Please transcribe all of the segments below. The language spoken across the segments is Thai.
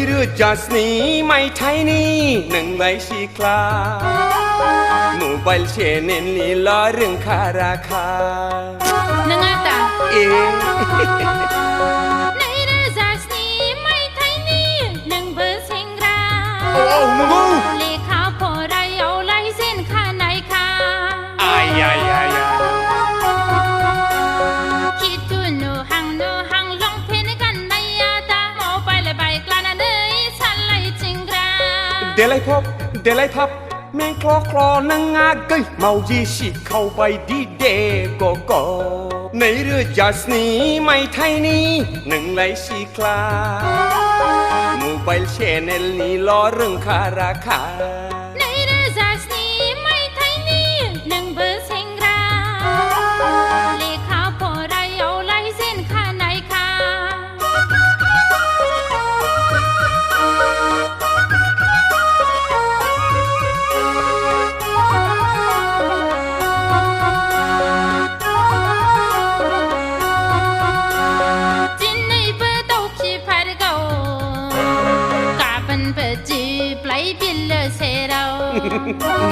เรือจัสนี้ไม่ไทยนี่หนึ่งใบชีคลาโมบายเชนนี่ล้อเรื่องคาราคานังอาตาเอ๊ะในเรือจัสนี้ไม่ไทยนี่หนึ่งเบอร์เซ็งราโอ้มึงเลขาพอไรเอาไล่เส้นข้าไหนค่ะอายคิดดูหนูหังลองเพนกันในอาตาโมไปเลยไปกลานาเนยฉันไล่จิงราเดลัยพบเดลัยทับแม่งคลอนังอาเกยเมายีชิเข้าไปดีเดโกในเรือจัสนี้ไม่ไทยนี่หนึ่งไหลชีคลาโมบายเชนนี่ล้อเรื่องคาราคาในเรือจัสนี้ไม่ไทยนี่หนึ่งเบอร์เซ็งราเลขาพอไรเอาไล่เส้นข้าไหนค่ะ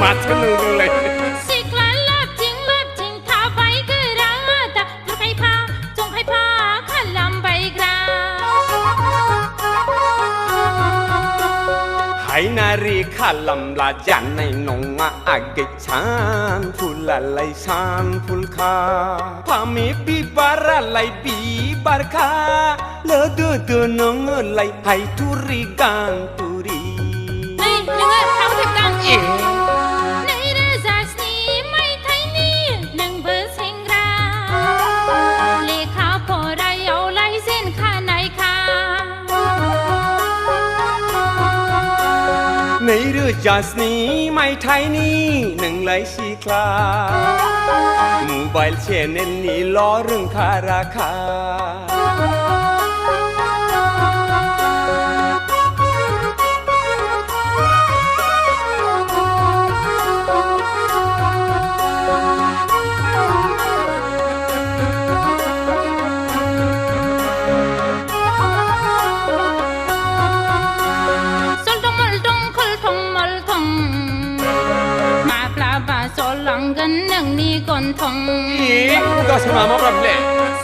มาทะลึ่งเลยสิกลาลับจริงท้าไปก็รักแต่ลูกให้พาจงให้พาขันลำไปกราให้นารีขันลำลาจันในนงอาเกชานพูลอะไรชานพูลคาพามีปีบาระไลปีบาร์คาเลอเดือนงไลให้ทุริกันตุรีนี่ยังไงเอาเทปกันในเรือจัสนี้ไม่ไทยนี่หนึ่งเบอร์เซ็งราเลขาพอไรเอาไล่เส้นข้าไหนค่ะในเรือจัสนี้ไม่ไทยนี่หนึ่งไหลชีคลาโมบายเชนนี่ล้อเรื่องคาราคาโซลังกันหนึ่งนี่ก่อนทงก็สมามาปรับเลย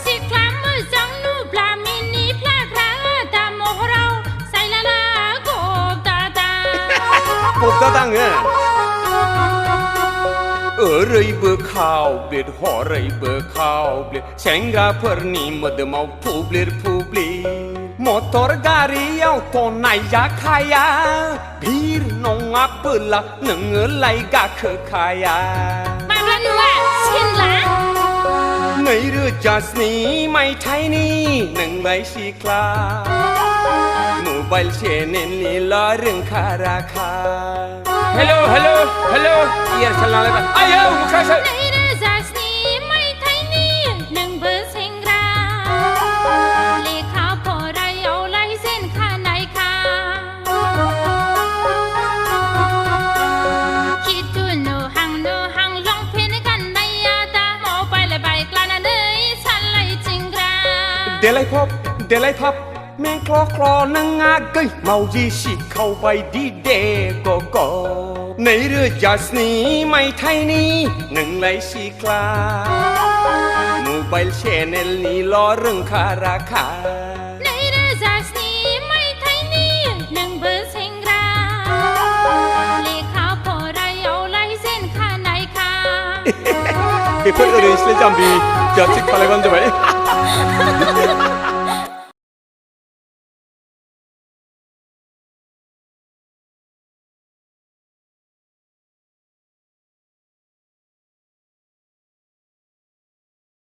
สิคลามมือจังนูปลามินีพลาดพลาตาโมเราใส่ละกบตาตั้งเงี้ยเลยเบอร์ข้าวเบลหอเลยเบอร์ข้าวเบลเชงกาเพอร์นี่มัดมาพูบลีมอเตอร์การีเอาตอนไหนอยากขายพีร์น้องอับเปิลหนึ่งไหลกาเคขายมาพลันว่าชินละในเรือจัสนี้ไม่ไทยนี่หนึ่งใบชีคลาโมบายเชนนี่ล้อเรื่องคาราคาฮัลโหลเอียร์ฉันลาเลยป่ะอ้าวมุขใช่ในเรือจัสนี้ไม่ไทยนี่หนึ่งเบอร์เซ็งราเลขาพอไรเอาไล่เส้นข้าไหนค่ะคิดดูหนูหังลองเพนกันในอาตาโมไปเลยไปกลานาเนยฉันไล่จิงราเดลัยพบเดลัยทับแม่งคลอนังอาเกยเมายีชิเข้าไปดีเดโกในเรือจัสนี้ไม่ไทยนี่หนึ่งไหลชีคลาโมบายเชนนี่ล้อเรื่องคาราคาในเรือจัสนี้ไม่ไทยนี่หนึ่งเบอร์เซ็งราเลขาพอไรเอาไล่เส้นข้าไหนค่ะเพื่อนเอริสเลจัมบีจัดสิกพลังกันจะไป